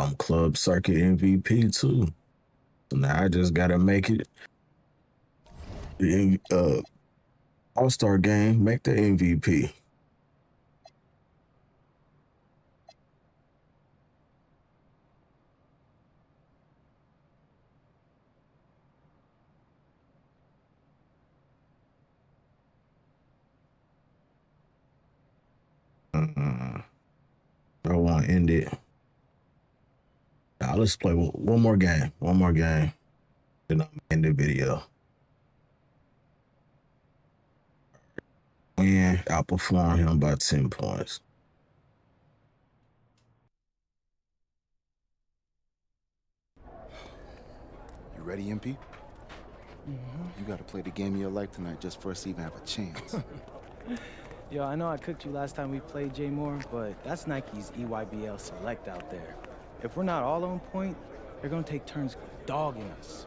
I'm club circuit MVP too. So now I just gotta make it the All-Star game, make the MVP. I want to end it. Now let's play one more game. One more game. Then I'll end the video. Win, outperform him by 10 points. You ready, MP? You gotta play the game of your life tonight just for us to even have a chance. Yo, I know I cooked you last time we played J Moore, but that's Nike's EYBL Select out there. If we're not all on point, they're gonna take turns dogging us.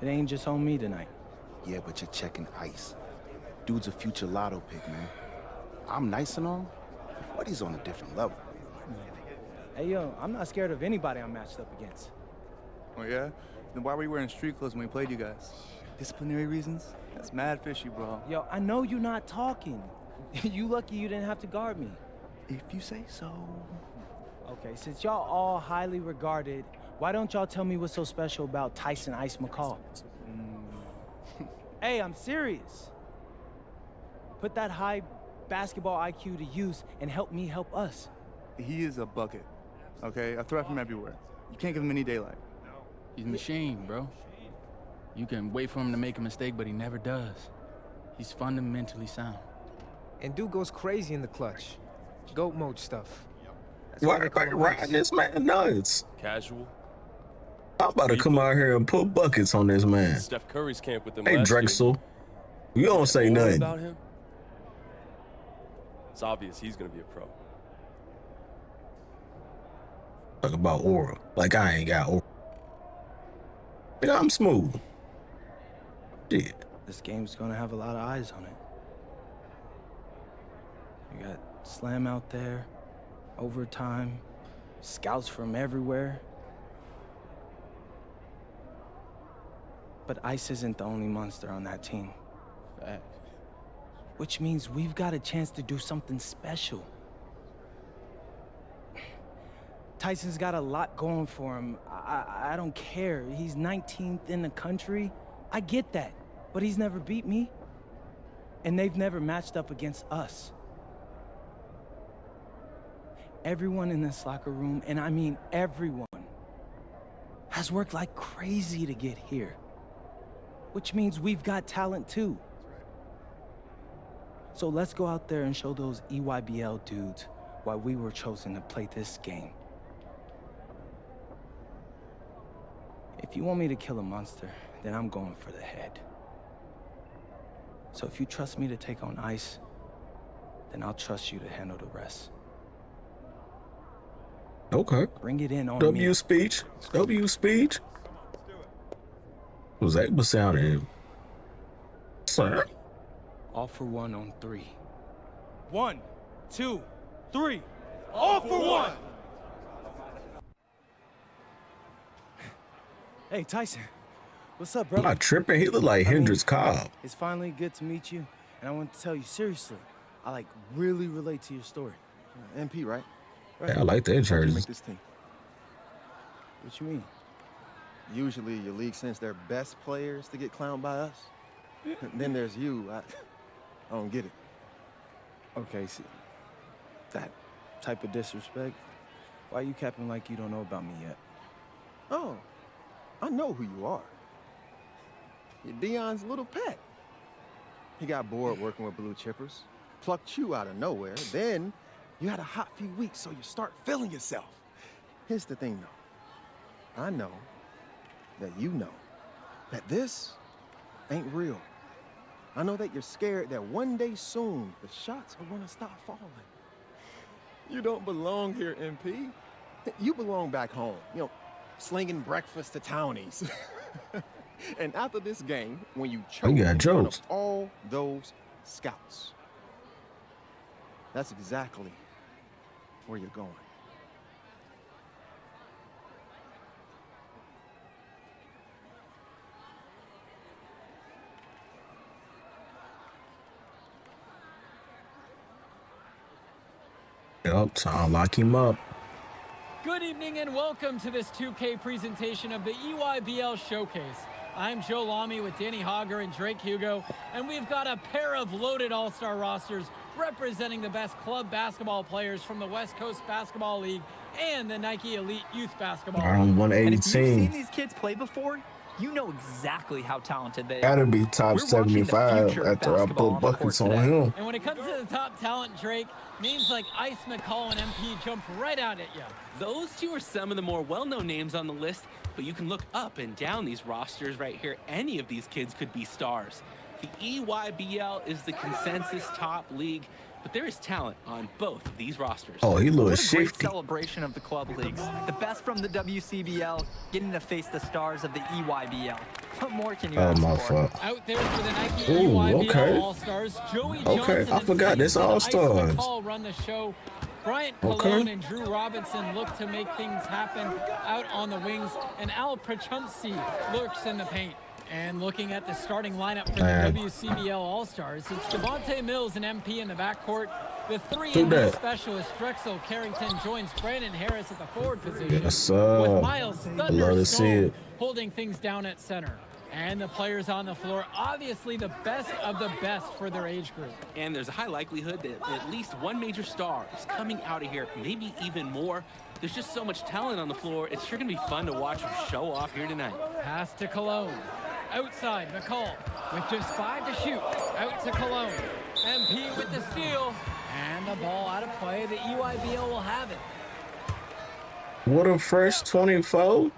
It ain't just on me tonight. Yeah, but you're checking ice. Dude's a future lotto pick, man. I'm nice and all, but he's on a different level. Hey, yo, I'm not scared of anybody I'm matched up against. Oh, yeah? Then why were you wearing street clothes when we played you guys? Disciplinary reasons? That's mad fishy, bro. Yo, I know you're not talking. You lucky you didn't have to guard me. If you say so. Okay, since y'all all highly regarded, why don't y'all tell me what's so special about Tyson Ice McCall? Hey, I'm serious. Put that high basketball IQ to use and help me help us. He is a bucket, okay? A threat from everywhere. You can't give him any daylight. He's a machine, bro. You can wait for him to make a mistake, but he never does. He's fundamentally sound. And dude goes crazy in the clutch. Goat mode stuff. Why everybody riding this man nuts? Casual. I'm about to come out here and put buckets on this man. Steph Curry's camp with them. Hey, Drexel. You don't say nothing about him. It's obvious he's gonna be a pro. Talk about aura. Like I ain't got aura. Yeah, I'm smooth. Shit. This game's gonna have a lot of eyes on it. You got Slam out there, overtime, scouts from everywhere. But Ice isn't the only monster on that team. Fact. Which means we've got a chance to do something special. Tyson's got a lot going for him. I don't care. He's 19th in the country. I get that. But he's never beat me. And they've never matched up against us. Everyone in this locker room, and I mean everyone, has worked like crazy to get here. Which means we've got talent too. So let's go out there and show those EYBL dudes why we were chosen to play this game. If you want me to kill a monster, then I'm going for the head. So if you trust me to take on Ice, then I'll trust you to handle the rest. Okay. Bring it in on W me. speech. W speech. Was that sounding? Sir. All for one on 3. 1, 2, 3. All for one! Hey, Tyson. What's up, bro? I'm not tripping. He look like Hendrix Cobb. It's finally good to meet you, and I want to tell you seriously, I really relate to your story. MP, right? Yeah, I like that How'd you jersey. make this team? What you mean? Usually your league sends their best players to get clowned by us. Then there's you. I don't get it. Okay, see, that type of disrespect, why you capping like you don't know about me yet? Oh, I know who you are. You're Dion's little pet. He got bored working with blue chippers, plucked you out of nowhere, then you had a hot few weeks, so you start feeling yourself. Here's the thing, though. I know that you know that this ain't real. I know that you're scared that one day soon, the shots are gonna stop falling. You don't belong here, MP. You belong back home, slinging breakfast to townies. And after this game, when you choke got in front of jokes. all those scouts, that's exactly where you're going. Yup, time lock him up. Good evening and welcome to this 2K presentation of the EYBL Showcase. I'm Joe Lamy with Danny Hogger and Drake Hugo, and we've got a pair of loaded all-star rosters representing the best club basketball players from the West Coast Basketball League and the Nike Elite Youth Basketball League. Round And if you've 118. seen these kids play before, you know exactly how talented they Gotta are. be top We're watching the 75 future of after I basketball put on the court buckets on today. him. And when it comes to the top talent, Drake, names like Ice McCall and MP jump right out at you. Those two are some of the more well-known names on the list, but you can look up and down these rosters right here. Any of these kids could be stars. The EYBL is the consensus top league, but there is talent on both of these rosters. Oh, he looks What a great shifty. celebration of the club leagues. The best from the WCBL getting to face the stars of the EYBL. What more can you Oh, ask my for? fault. Out there for the Nike Ooh, EYBL okay. All-Stars, Joey Okay, Johnson I and forgot this Stevenson All-Stars. Ice McCall run the show. Bryant Okay. Cologne and Drew Robinson look to make things happen out on the wings, and Al Prachumsi lurks in the paint. And looking at the starting lineup for Man. the WCBL All-Stars, it's Devontae Mills and MP in the backcourt. The three Who and D that? specialist Drexel Carrington joins Brandon Harris at the forward position. Yes, sir. With Miles I love to see Thunder it. holding things down at center. And the players on the floor, obviously the best of the best for their age group. And there's a high likelihood that at least one major star is coming out of here, maybe even more. There's just so much talent on the floor. It's sure going to be fun to watch them show off here tonight. Pass to Cologne. Outside, McCall with just 5 to shoot. Out to Cologne. MP with the steal. And the ball out of play. The EYBL will have it. What a fresh 24.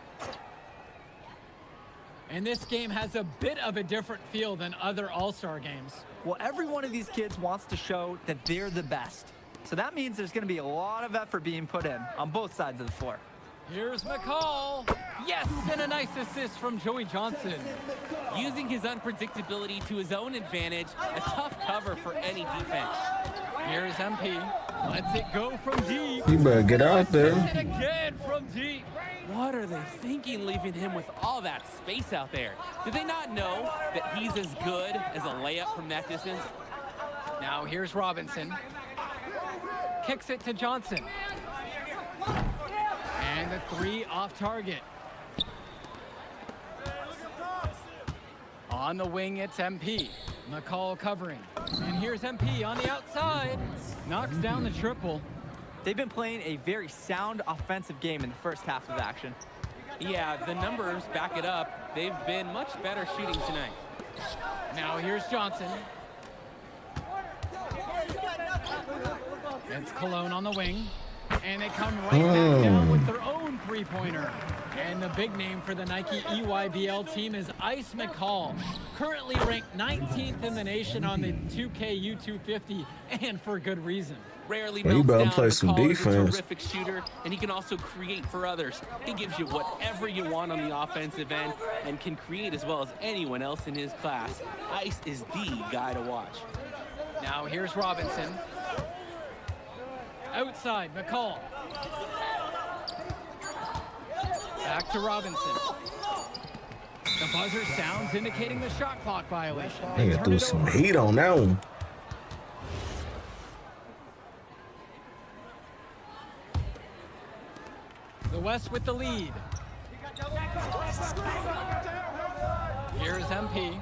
And this game has a bit of a different feel than other All-Star games. Well, every one of these kids wants to show that they're the best. So that means there's going to be a lot of effort being put in on both sides of the floor. Here's McCall. Yes, and a nice assist from Joey Johnson. Using his unpredictability to his own advantage, a tough cover for any defense. Here's MP. Lets it go from deep. You better get out there. And again from deep. What are they thinking leaving him with all that space out there? Do they not know that he's as good as a layup from that distance? Now here's Robinson. Kicks it to Johnson. And the 3 off target. On the wing, it's MP. McCall covering. And here's MP on the outside. Knocks down the triple. They've been playing a very sound offensive game in the first half of action. Yeah, the numbers back it up. They've been much better shooting tonight. Now here's Johnson. It's Cologne on the wing. And they come right back down with their own three-pointer. And the big name for the Nike EYBL team is Ice McCall, currently ranked 19th in the nation on the 2K U250, and for good reason. Rarely Well, you melts better down. play some McCall is a defense. terrific shooter, and he can also create for others. He gives you whatever you want on the offensive end and can create as well as anyone else in his class. Ice is the guy to watch. Now here's Robinson. Outside, McCall. Back to Robinson. The buzzer sounds indicating the shot clock violation. They Nigga turn threw it some over. heat on that one. The West with the lead. Here's MP.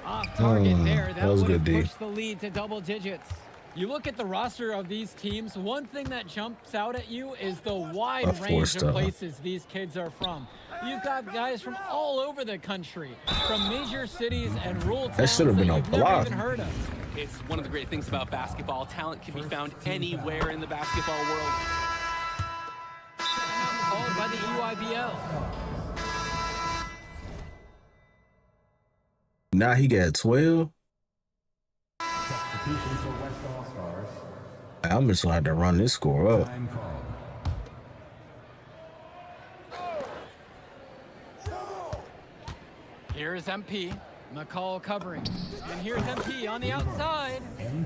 Off target there. That was would have good, D. pushed the lead to double digits. You look at the roster of these teams, one thing that jumps out at you is the wide Of range course, of places these kids are from. You've got guys from all over the country, from major cities and rural towns should have been a you've never block. even heard of. It's one of the great things about basketball. Talent can be found anywhere in the basketball world. Called by the EYBL. Now he got 12. I'm just gonna have to run this score up. Here's MP. McCall covering. And here's MP on the outside.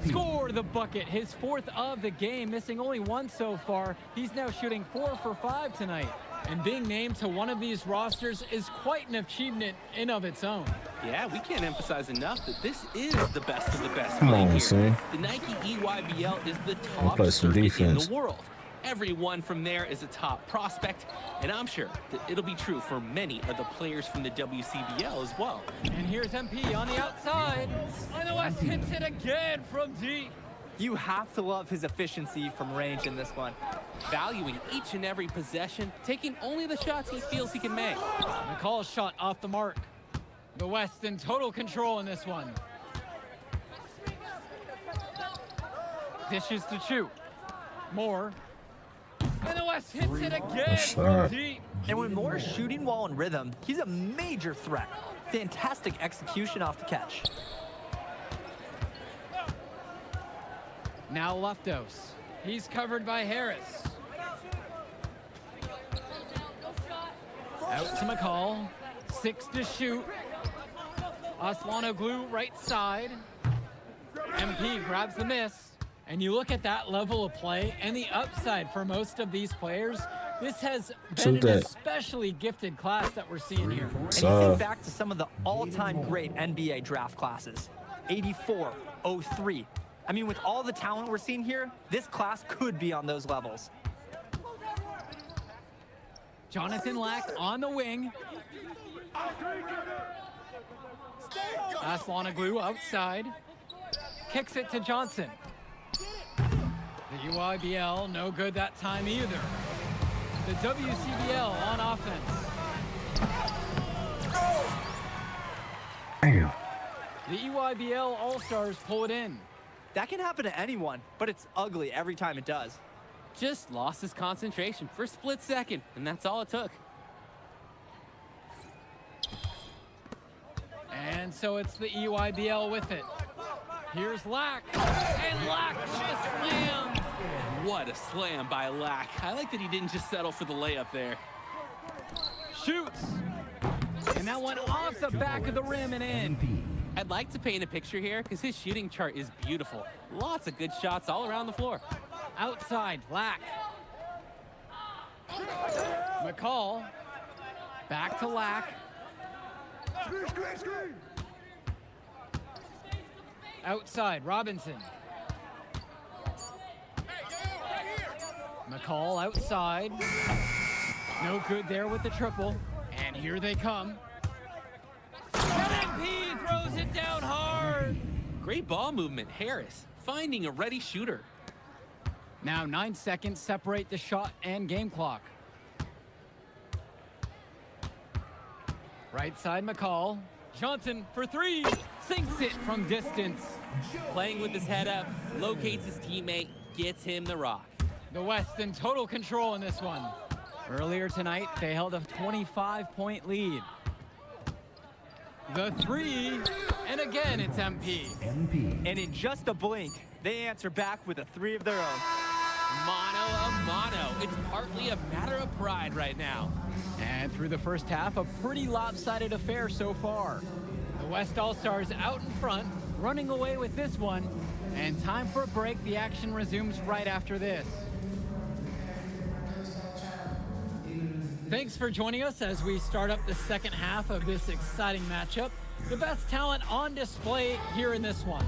Score the bucket. His 4th of the game, missing only 1 so far. He's now shooting 4 for 5 tonight. And being named to one of these rosters is quite an achievement in of its own. Yeah, we can't emphasize enough that this is the best of the best. Come league on, here. son. The Nike EYBL is the I'll top play some circuit in defense. the world. Everyone from there is a top prospect, and I'm sure that it'll be true for many of the players from the WCBL as well. And here's MP on the outside. And the West hits it again from deep. You have to love his efficiency from range in this one. Valuing each and every possession, taking only the shots he feels he can make. McCall's shot off the mark. The West in total control in this one. Dishes to Chu. Moore. And the West hits it again from deep. And when Moore's shooting while in rhythm, he's a major threat. Fantastic execution off the catch. Now Leftos. He's covered by Harris. Out to McCall. 6 to shoot. Aslanoglu right side. MP grabs the miss. And you look at that level of play and the upside for most of these players. This has been an especially gifted class that we're seeing here. And you think back to some of the all-time great NBA draft classes. 84, 03. I mean, with all the talent we're seeing here, this class could be on those levels. Jonathan Lack on the wing. Aslanoglu outside. Kicks it to Johnson. The UIBL, no good that time either. The WCBL on offense. Damn. The EYBL All-Stars pull it in. That can happen to anyone, but it's ugly every time it does. Just lost his concentration for a split second, and that's all it took. And so it's the EYBL with it. Here's Lack, and Lack just slams. What a slam by Lack. I like that he didn't just settle for the layup there. Shoots. And that went off the back of the rim and in. I'd like to paint a picture here because his shooting chart is beautiful. Lots of good shots all around the floor. Outside, Lack. McCall. Back to Lack. Outside, Robinson. McCall outside. No good there with the triple. And here they come. MP throws it down hard. Great ball movement, Harris, finding a ready shooter. Now 9 seconds separate the shot and game clock. Right side, McCall. Johnson for 3. Sinks it from distance. Playing with his head up, locates his teammate, gets him the rock. The West in total control in this one. Earlier tonight, they held a 25-point lead. The 3, and again it's MP. And in just a blink, they answer back with a 3 of their own. Mano a mano. It's partly a matter of pride right now. And through the first half, a pretty lopsided affair so far. The West All-Stars out in front, running away with this one. And time for a break. The action resumes right after this. Thanks for joining us as we start up the second half of this exciting matchup. The best talent on display here in this one.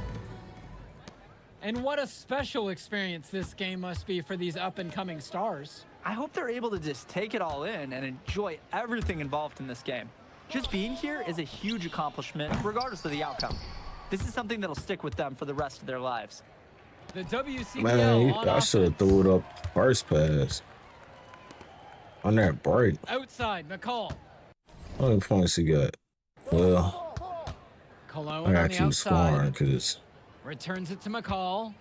And what a special experience this game must be for these up-and-coming stars. I hope they're able to just take it all in and enjoy everything involved in this game. Just being here is a huge accomplishment, regardless of the outcome. This is something that'll stick with them for the rest of their lives. The WCBL Man, on I should have threw it up first pass. On that break. outside, McCall. How many points he got? Well, Cologne I on gotta the keep scoring outside. because Returns it to McCall.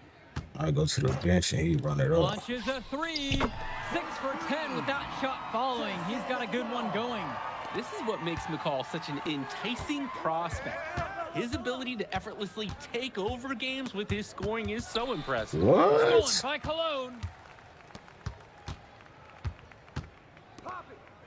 I go to the bench and he run it up. Launches a 3. 6 for 10 with that shot following. He's got a good one going. This is what makes McCall such an enticing prospect. His ability to effortlessly take over games with his scoring is so impressive. Stolen What? by Cologne.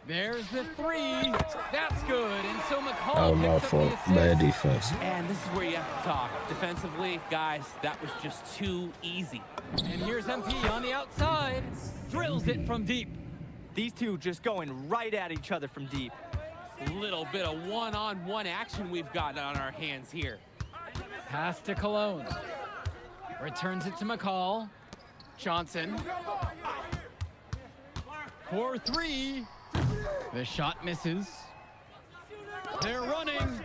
There's the 3. That's good. And so McCall Oh, my picks up the fault. assist. Bad defense. And this is where you have to talk. Defensively, guys, that was just too easy. And here's MP on the outside. Drills it from deep. These two just going right at each other from deep. Little bit of one-on-one action we've got on our hands here. Pass to Cologne. Returns it to McCall. Johnson. 4-3. The shot misses. They're running.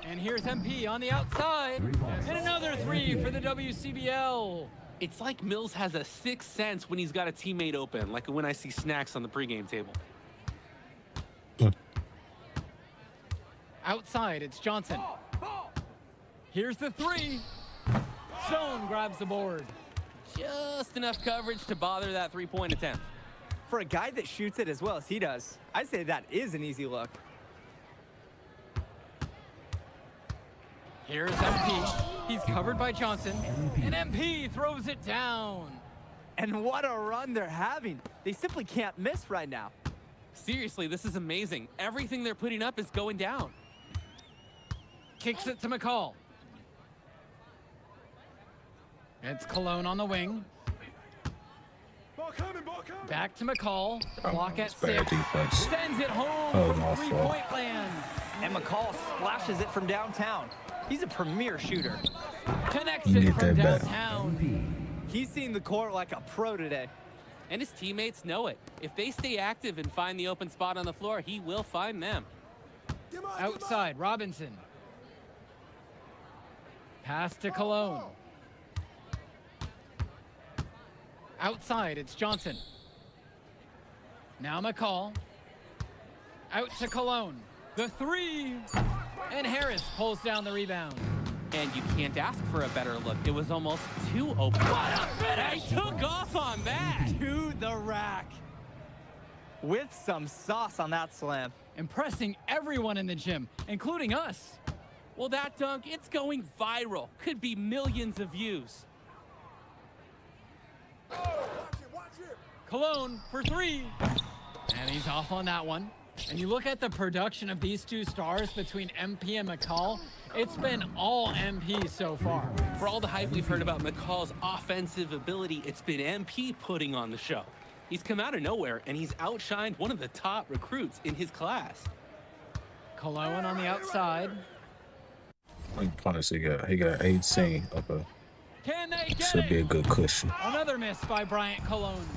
And here's MP on the outside. And another 3 for the WCBL. It's like Mills has a sixth sense when he's got a teammate open, like when I see snacks on the pregame table. Outside, it's Johnson. Here's the 3. Stone grabs the board. Just enough coverage to bother that three-point attempt. For a guy that shoots it as well as he does, I'd say that is an easy look. Here's MP. He's covered by Johnson. And MP throws it down. And what a run they're having. They simply can't miss right now. Seriously, this is amazing. Everything they're putting up is going down. Kicks it to McCall. It's Cologne on the wing. Back to McCall. Block at 6. Sends it home from three-point land. And McCall splashes it from downtown. He's a premier shooter. Connects it from downtown. He's seen the court like a pro today. And his teammates know it. If they stay active and find the open spot on the floor, he will find them. Outside, Robinson. Pass to Cologne. Outside, it's Johnson. Now McCall. Out to Cologne. The 3. And Harris pulls down the rebound. And you can't ask for a better look. It was almost too open. What a finish! They took off on that. To the rack. With some sauce on that slam. Impressing everyone in the gym, including us. Well, that dunk, it's going viral. Could be millions of views. Cologne for 3. And he's off on that one. And you look at the production of these two stars between MP and McCall, it's been all MP so far. For all the hype we've heard about McCall's offensive ability, it's been MP putting on the show. He's come out of nowhere, and he's outshined one of the top recruits in his class. Cologne on the outside. Honestly, he got 18 up there. Can they get Should be a it? good cushion. Another miss by Bryant Cologne.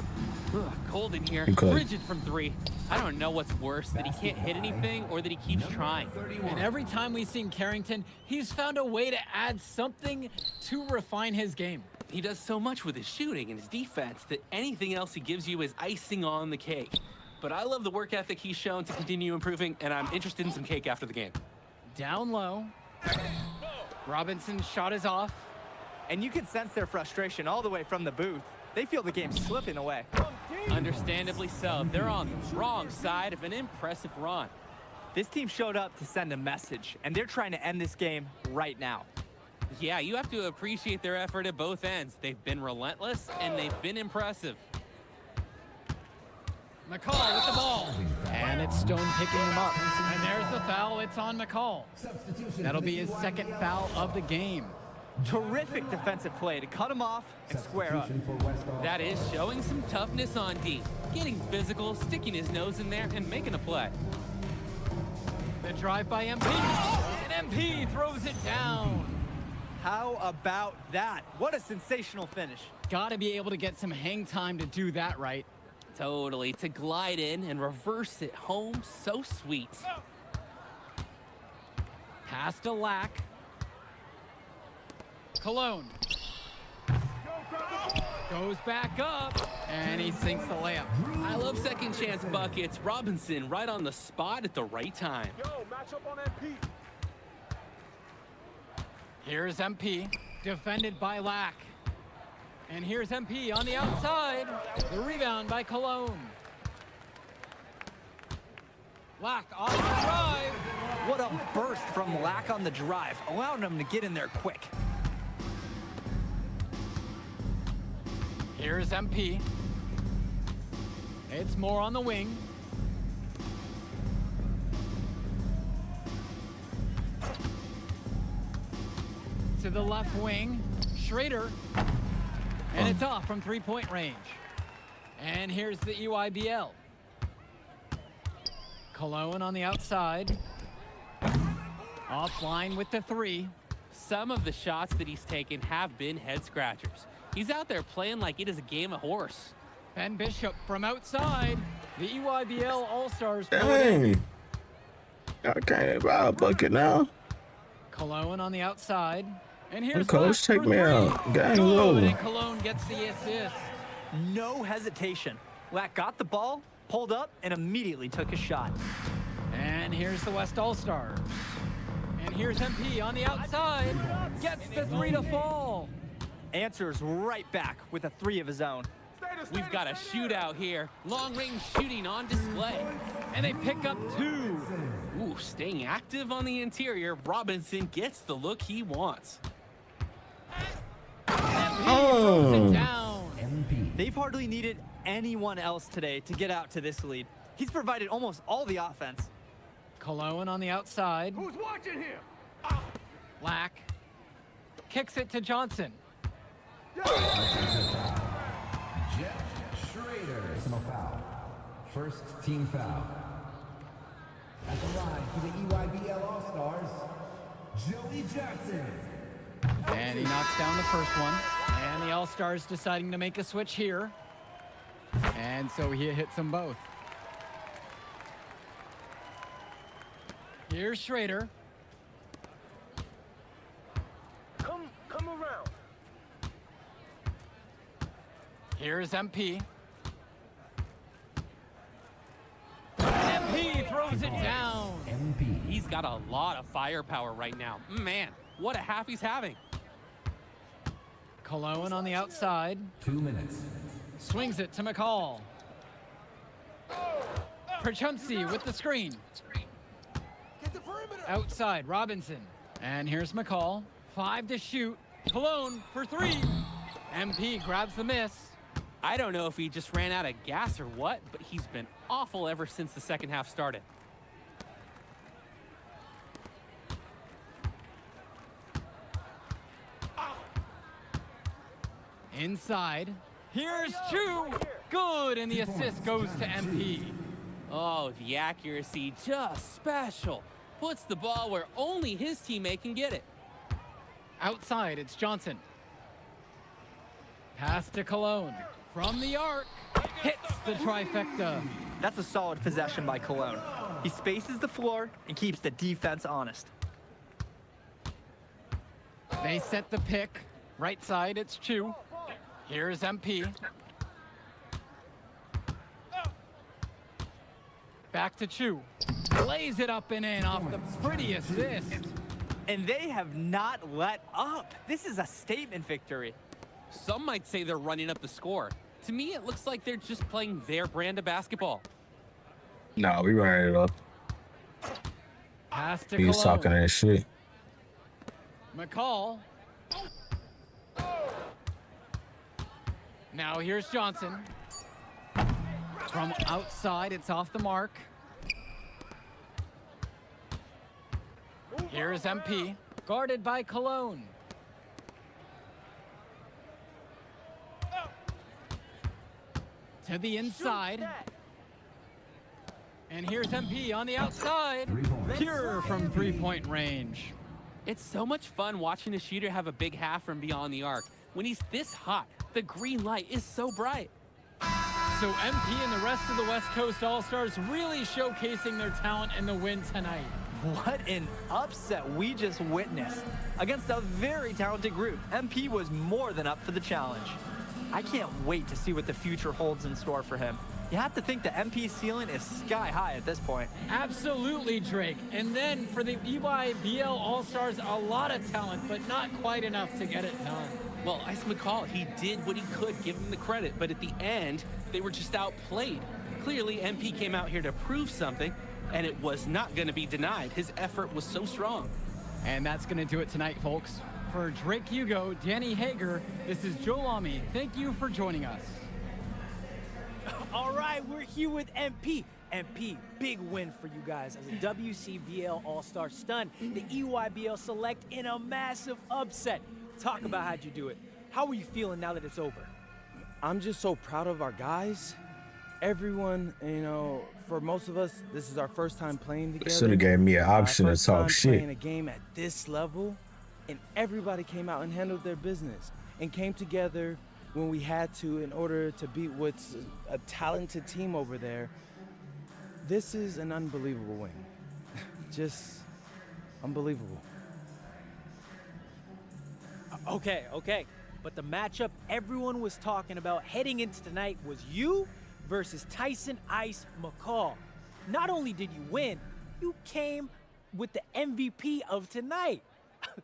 Ugh, cold in here. Okay. Frigid from 3. I don't know what's worse, that he can't hit anything or that he keeps trying. And every time we've seen Carrington, he's found a way to add something to refine his game. He does so much with his shooting and his defense that anything else he gives you is icing on the cake. But I love the work ethic he's shown to continue improving, and I'm interested in some cake after the game. Down low. Robinson's shot is off. And you can sense their frustration all the way from the booth. They feel the game slipping away. Understandably so. They're on the wrong side of an impressive run. This team showed up to send a message, and they're trying to end this game right now. Yeah, you have to appreciate their effort at both ends. They've been relentless, and they've been impressive. McCall with the ball. And it's Stone picking him up. And there's the foul. It's on McCall. That'll be his second foul of the game. Terrific defensive play to cut him off and square up. That is showing some toughness on D. Getting physical, sticking his nose in there, and making a play. The drive by MP. And MP throws it down. How about that? What a sensational finish. Gotta be able to get some hang time to do that right. Totally. To glide in and reverse it home, so sweet. Pass to Lack. Cologne. Goes back up, and he sinks the layup. I love second chance buckets. Robinson right on the spot at the right time. Match up on MP. Here's MP, defended by Lack. And here's MP on the outside. The rebound by Cologne. Lack off the drive. What a burst from Lack on the drive, allowing him to get in there quick. Here's MP. It's more on the wing. To the left wing, Schrader. And it's off from three-point range. And here's the EYBL. Cologne on the outside. Offline with the 3. Some of the shots that he's taken have been head scratchers. He's out there playing like it is a game of horse. Ben Bishop from outside. The EYBL All-Stars. Dang. Okay, about a bucket now. Cologne on the outside. And here's Coach, Lack take for me 3. out. Gang Good, low. and Cologne gets the assist. No hesitation. Lack got the ball, pulled up, and immediately took a shot. And here's the West All-Stars. And here's MP on the outside. Gets the 3 to fall. Answers right back with a 3 of his own. We've got a shootout here. Long-range shooting on display. And they pick up 2. Ooh, staying active on the interior, Robinson gets the look he wants. MP throws it down. They've hardly needed anyone else today to get out to this lead. He's provided almost all the offense. Cologne on the outside. Who's watching here? Lack kicks it to Johnson. Jeff Schrader. Personal foul. First team foul. At the line for the EYBL All-Stars, Joey Jackson. And he knocks down the first one. And the All-Stars deciding to make a switch here. And so he hits them both. Here's Schrader. Come around. Here's MP. MP throws it down. He's got a lot of firepower right now. Man, what a half he's having. Cologne on the outside. 2 minutes. Swings it to McCall. Perchumsey with the screen. Outside, Robinson. And here's McCall. 5 to shoot. Cologne for 3. MP grabs the miss. I don't know if he just ran out of gas or what, but he's been awful ever since the second half started. Inside. Here's Chu. Good, and the assist goes to MP. Oh, the accuracy, just special. Puts the ball where only his teammate can get it. Outside, it's Johnson. Pass to Cologne. From the arc. Hits the trifecta. That's a solid possession by Cologne. He spaces the floor and keeps the defense honest. They set the pick. Right side, it's Chu. Here's MP. Back to Chu. Lays it up and in off the pretty assist. And they have not let up. This is a statement victory. Some might say they're running up the score. To me, it looks like they're just playing their brand of basketball. Nah, we ran it up. Pass to He was Cologne. talking that shit. McCall. Now here's Johnson. From outside, it's off the mark. Here's MP, guarded by Cologne. To the inside. And here's MP on the outside. Pure from three-point range. It's so much fun watching a shooter have a big half from beyond the arc. When he's this hot, the green light is so bright. So MP and the rest of the West Coast All-Stars really showcasing their talent in the win tonight. What an upset we just witnessed. Against a very talented group, MP was more than up for the challenge. I can't wait to see what the future holds in store for him. You have to think the MP ceiling is sky high at this point. Absolutely, Drake. And then for the EYBL All-Stars, a lot of talent, but not quite enough to get it done. Well, Ice McCall, he did what he could, give him the credit, but at the end, they were just outplayed. Clearly, MP came out here to prove something, and it was not going to be denied. His effort was so strong. And that's going to do it tonight, folks. For Drake Hugo, Danny Hager, this is Joe Lamy. Thank you for joining us. All right, we're here with MP. MP, big win for you guys as a WCBL All-Star stun. The EYBL Select in a massive upset. Talk about how'd you do it. How are you feeling now that it's over? I'm just so proud of our guys. everyone, you know, for most of us, this is our first time playing together. Should have gave me an option to First talk time shit. playing a game at this level, and everybody came out and handled their business and came together when we had to in order to beat what's a talented team over there. This is an unbelievable win. Just unbelievable. Okay. But the matchup everyone was talking about heading into tonight was you versus Tyson Ice McCall. Not only did you win, you came with the MVP of tonight.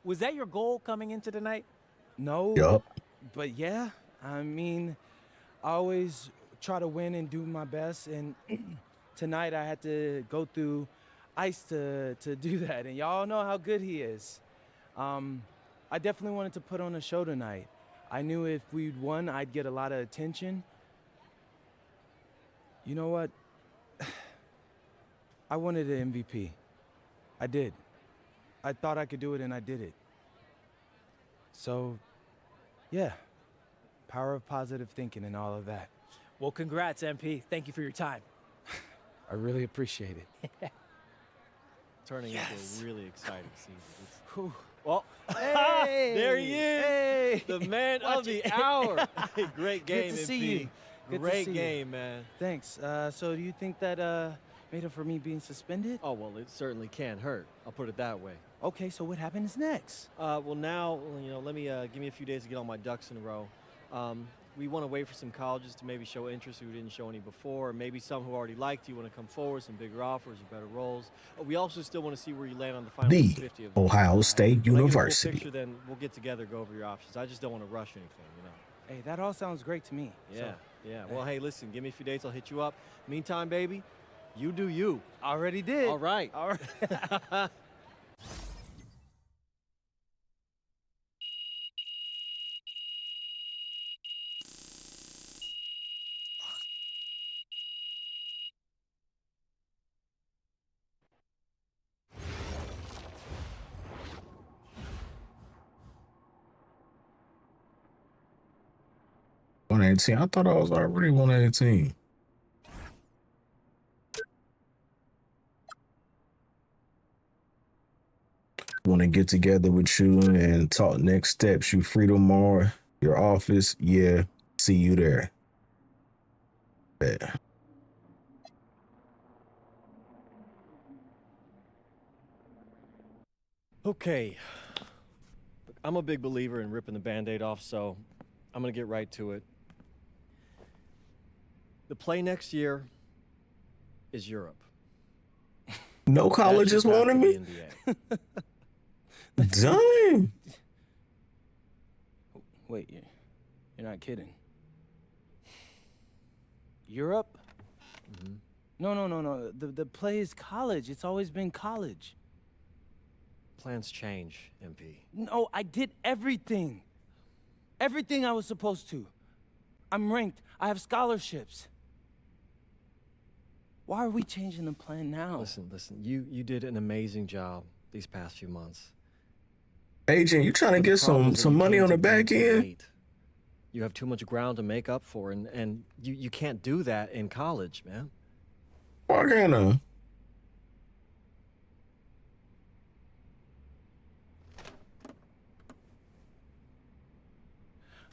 Was that your goal coming into tonight? No, Yup. but yeah, I mean, I always try to win and do my best, and tonight I had to go through Ice to do that, and y'all know how good he is. I definitely wanted to put on a show tonight. I knew if we'd won, I'd get a lot of attention. You know what? I wanted an MVP. I did. I thought I could do it, and I did it. So, yeah, power of positive thinking and all of that. Well, congrats, MP. Thank you for your time. I really appreciate it. Turning into a really exciting season. Whew. Well, Hey! there he is, Hey! the man of the hour. Hey, great game, Good to MP. see you. Good to Great see you. game, man. Thanks. So do you think that made up for me being suspended? Oh, well, it certainly can't hurt. I'll put it that way. Okay, so what happens next? Well, now, let me give me a few days to get all my ducks in a row. We want to wait for some colleges to maybe show interest who didn't show any before, or maybe some who already liked you want to come forward, some bigger offers or better roles. We also still want to see where you land on the final The 50 of Ohio State When I get a full University. picture, then we'll get together, go over your options. I just don't want to rush anything, Hey, that all sounds great to me. Yeah, yeah. Well, hey, listen, give me a few days, I'll hit you up. Meantime, baby, you do you. Already did. All right. All right. $118. I thought I was already $118. Want to get together with you and talk next steps. You free tomorrow? Your office? Yeah. See you there. Yeah. Okay. Look, I'm a big believer in ripping the Band-Aid off, so I'm going to get right to it. The play next year is Europe. No colleges wanted me? Dang. Wait, you're not kidding. Europe? Mm-hmm. No. The play is college. It's always been college. Plans change, MP. No, I did everything. Everything I was supposed to. I'm ranked. I have scholarships. Why are we changing the plan now? Listen. You did an amazing job these past few months. Agent, you trying to get some money on the back end? You have too much ground to make up for, and you can't do that in college, man. Why can't I?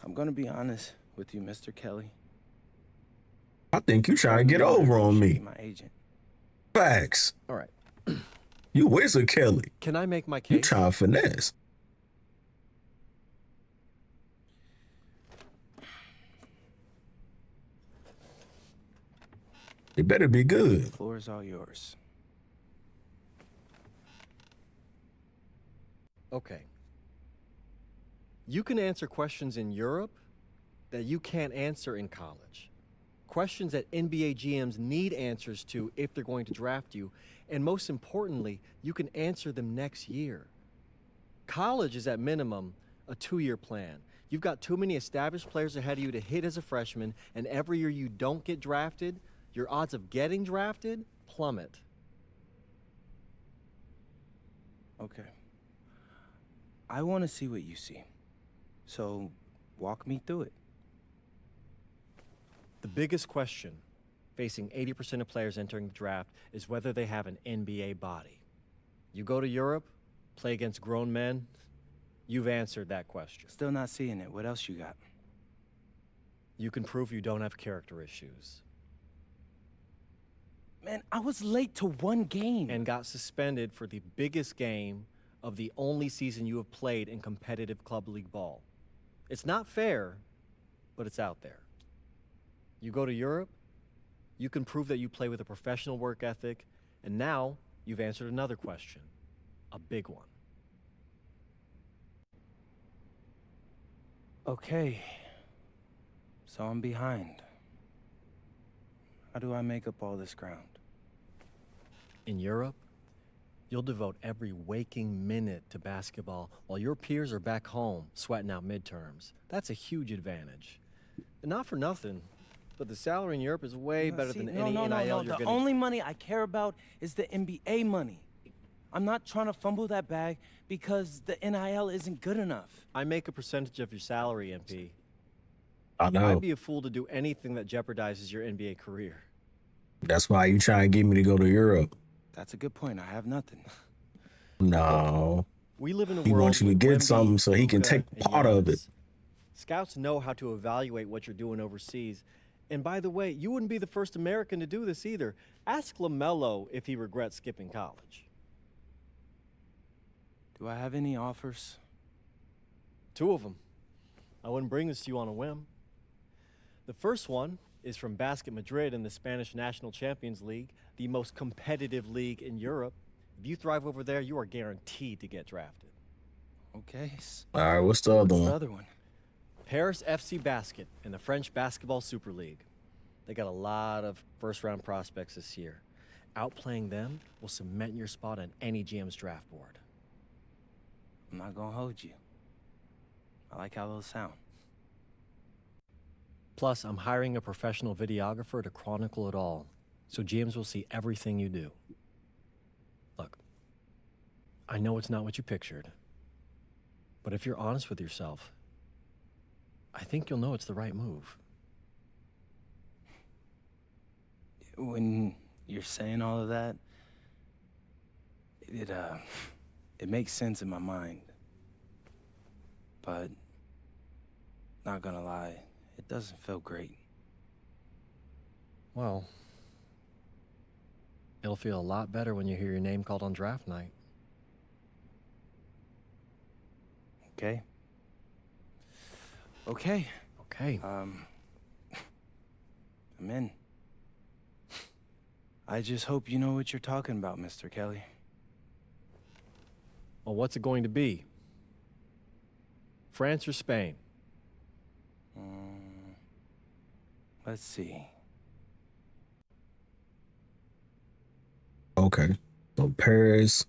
I'm gonna be honest with you, Mr. Kelly. I think you trying to get over on me. My agent. Facts. All right. You Wizard Kelly. Can I make my case? You trying to finesse. It better be good. The floor is all yours. Okay. You can answer questions in Europe that you can't answer in college. Questions that NBA GMs need answers to if they're going to draft you. And most importantly, you can answer them next year. College is at minimum a 2-year plan. You've got too many established players ahead of you to hit as a freshman, and every year you don't get drafted, your odds of getting drafted plummet. Okay. I want to see what you see. So walk me through it. The biggest question facing 80% of players entering the draft is whether they have an NBA body. You go to Europe, play against grown men, you've answered that question. Still not seeing it. What else you got? You can prove you don't have character issues. Man, I was late to one game. And got suspended for the biggest game of the only season you have played in competitive club league ball. It's not fair, but it's out there. You go to Europe, you can prove that you play with a professional work ethic, and now you've answered another question, a big one. Okay, so I'm behind. How do I make up all this ground? In Europe, you'll devote every waking minute to basketball while your peers are back home sweating out midterms. That's a huge advantage. And not for nothing, but the salary in Europe is way better than any NIL you're The getting. only money I care about is the NBA money. I'm not trying to fumble that bag because the NIL isn't good enough. I make a percentage of your salary, MP. I know. I'd be a fool to do anything that jeopardizes your NBA career. That's why you trying to get me to go to Europe. That's a good point. I have nothing. No. We live in a He world wants you to with get Wemby, something so he can Luka, take and part of it. Giannis. Scouts know how to evaluate what you're doing overseas. And by the way, you wouldn't be the first American to do this either. Ask LaMelo if he regrets skipping college. Do I have any offers? 2 of them. I wouldn't bring this to you on a whim. The first one is from Basket Madrid in the Spanish National Champions League, the most competitive league in Europe. If you thrive over there, you are guaranteed to get drafted. Okay. All right, what's the other What's one? the other one? Paris FC Basket in the French Basketball Super League. They got a lot of first-round prospects this year. Outplaying them will cement your spot on any GM's draft board. I'm not gonna hold you. I like how those sound. Plus, I'm hiring a professional videographer to chronicle it all, so GMs will see everything you do. Look, I know it's not what you pictured, but if you're honest with yourself, I think you'll know it's the right move. When you're saying all of that, it makes sense in my mind. But, not gonna lie, it doesn't feel great. Well, it'll feel a lot better when you hear your name called on draft night. Okay? Okay. Okay. I'm in. I just hope you know what you're talking about, Mr. Kelly. Well, what's it going to be? France or Spain? Let's see. Okay. So Paris,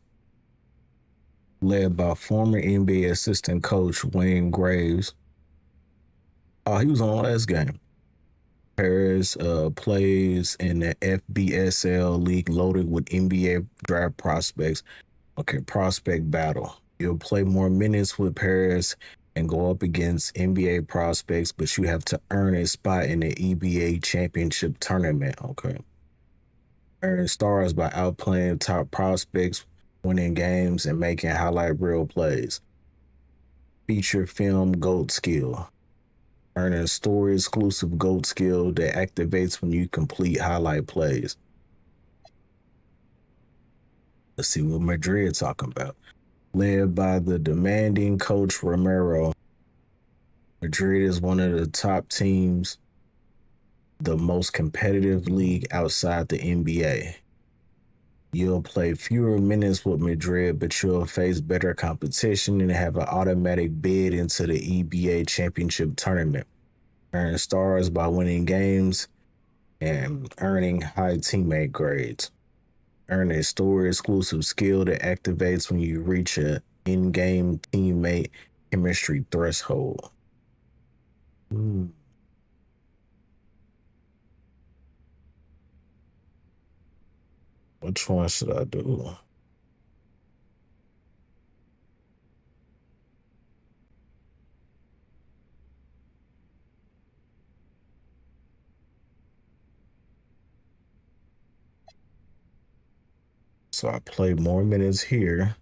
led by former NBA assistant coach Wayne Graves. Oh, he was on last game. Paris plays in the FBSL league loaded with NBA draft prospects. Okay, prospect battle. You'll play more minutes with Paris and go up against NBA prospects, but you have to earn a spot in the EBA championship tournament. Okay. Earn stars by outplaying top prospects, winning games, and making highlight reel plays. Feature film GOAT skill. Earn a story exclusive GOAT skill that activates when you complete highlight plays. Let's see what Madrid talking about. Led by the demanding coach Romero, Madrid is one of the top teams, the most competitive league outside the NBA. You'll play fewer minutes with Madrid, but you'll face better competition and have an automatic bid into the EBA championship tournament. Earn stars by winning games and earning high teammate grades. Earn a story exclusive skill that activates when you reach a in-game teammate chemistry threshold. Which one should I do? So I play more minutes here,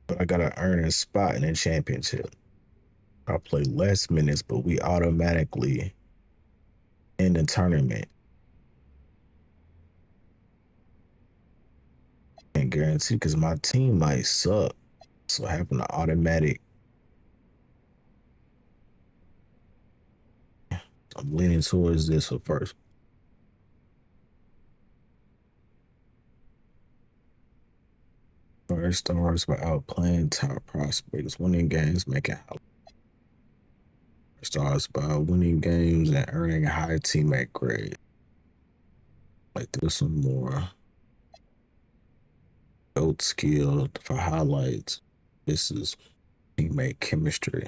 but I gotta earn a spot in the championship. I play less minutes, but we automatically in the tournament. Can't guarantee because my team might suck. So having an automatic, I'm leaning towards this one first. First stars by outplaying top prospects, winning games, making stars by winning games and earning a high teammate grade. Like this one more. Goat skill for highlights. This is teammate chemistry.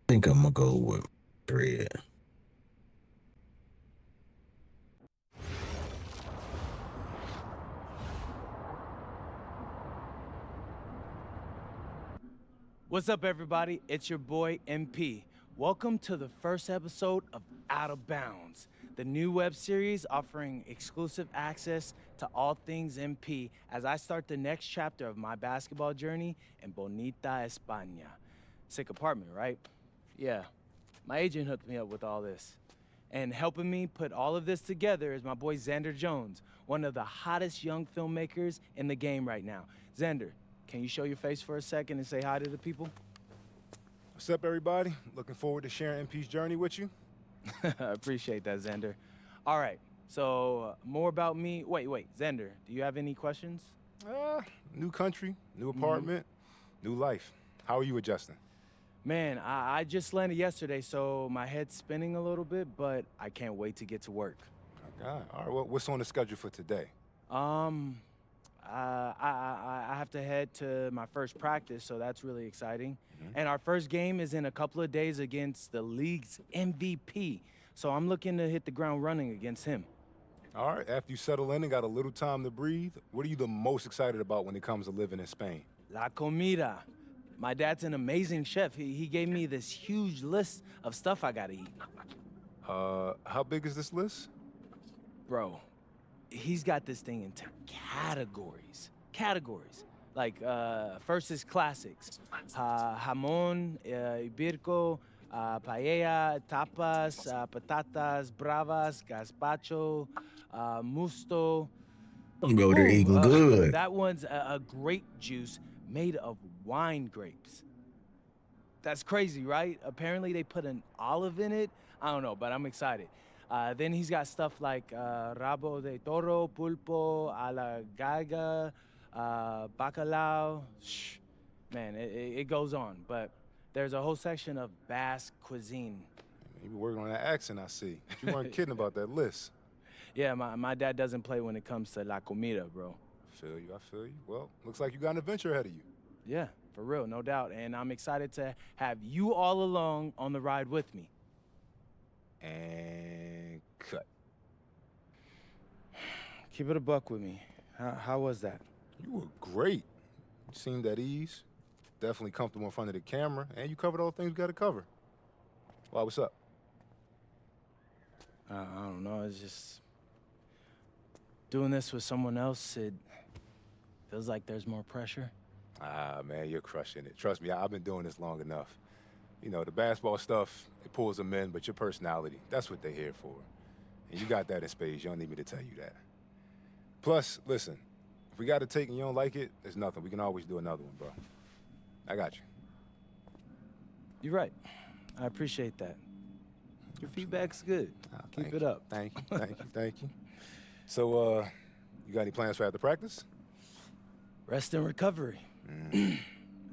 I think I'm gonna go with Dread. What's up, everybody? It's your boy, MP. Welcome to the first episode of Out of Bounds, the new web series offering exclusive access to all things MP as I start the next chapter of my basketball journey in Bonita, España. Sick apartment, right? Yeah, my agent hooked me up with all this. And helping me put all of this together is my boy Xander Jones, one of the hottest young filmmakers in the game right now. Xander, can you show your face for a second and say hi to the people? What's up, everybody? Looking forward to sharing MP's journey with you. I appreciate that, Xander. All right, so more about me. Wait, Xander, do you have any questions? New country, new apartment, new life. How are you adjusting? Man, I just landed yesterday, so my head's spinning a little bit, but I can't wait to get to work. All right, well, what's on the schedule for today? I have to head to my first practice, so that's really exciting. And our first game is in a couple of days against the league's MVP. So I'm looking to hit the ground running against him. All right, after you settle in and got a little time to breathe, what are you the most excited about when it comes to living in Spain? La comida. My dad's an amazing chef. He gave me this huge list of stuff I gotta eat. How big is this list? Bro, he's got this thing into categories. Like, first is classics. Jamón, ibirco, paella, tapas, patatas bravas, gazpacho, musto. I'm going there eating good. That one's a grape juice made of wine grapes. That's crazy, right? Apparently they put an olive in it. I don't know, but I'm excited. Then he's got stuff like rabo de toro, pulpo, a la galga, bacalao. Man, it goes on. But there's a whole section of Basque cuisine. You been working on that accent, I see. You weren't kidding about that list. Yeah, my dad doesn't play when it comes to la comida, bro. I feel you. Well, looks like you got an adventure ahead of you. Yeah, for real, no doubt. And I'm excited to have you all along on the ride with me. And cut. Keep it a buck with me. How was that? You were great. You seemed at ease. Definitely comfortable in front of the camera. And you covered all the things you got to cover. Why, what's up? I don't know. It's just doing this with someone else, it feels like there's more pressure. Ah, man, you're crushing it. Trust me, I've been doing this long enough. You know, the basketball stuff, it pulls them in, but your personality, that's what they're here for. And you got that in spades. You don't need me to tell you that. Plus, listen, if we got to take and you don't like it, there's nothing. We can always do another one, bro. I got you. You're right. I appreciate that. Your feedback's good. Keep it up. Thank you. So, you got any plans for after practice? Rest and recovery.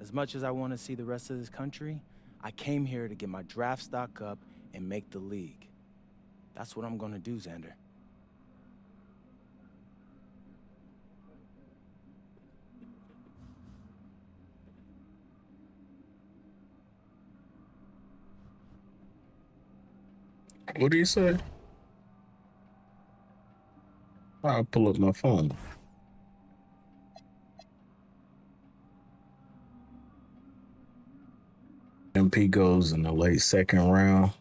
As much as I want to see the rest of this country, I came here to get my draft stock up and make the league. That's what I'm gonna do, Xander. What do you say? I'll pull up my phone. MP goes in the late second round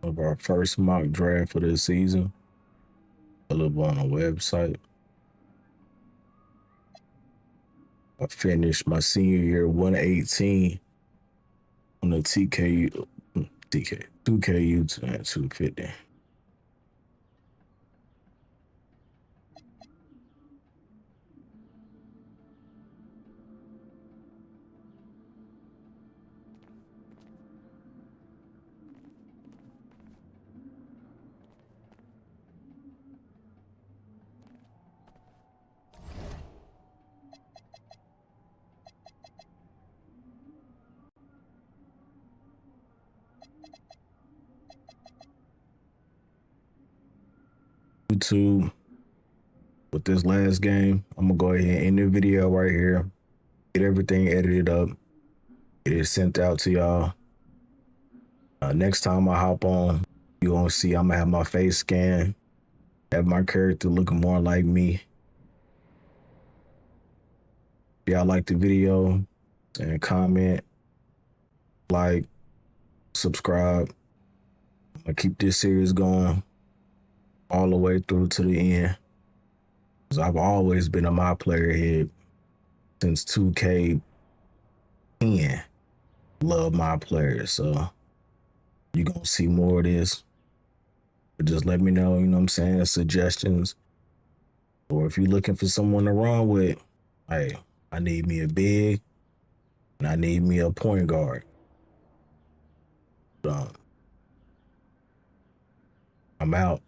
of our first mock draft for this season. Available on the website. I finished my senior year 118 on the 2KU and 250. YouTube, with this last game, I'm gonna go ahead and end the video right here. Get everything edited up. Get it sent out to y'all. Next time I hop on, you're gonna see I'm gonna have my face scanned, have my character looking more like me. If y'all like the video, and comment, like, subscribe. I'm gonna keep this series going all the way through to the end. Because I've always been a MyPlayer head since 2K10. Love MyPlayer, so you're gonna see more of this. But just let me know, you know what I'm saying, suggestions. Or if you're looking for someone to run with, hey, I need me a big and I need me a point guard. So, I'm out.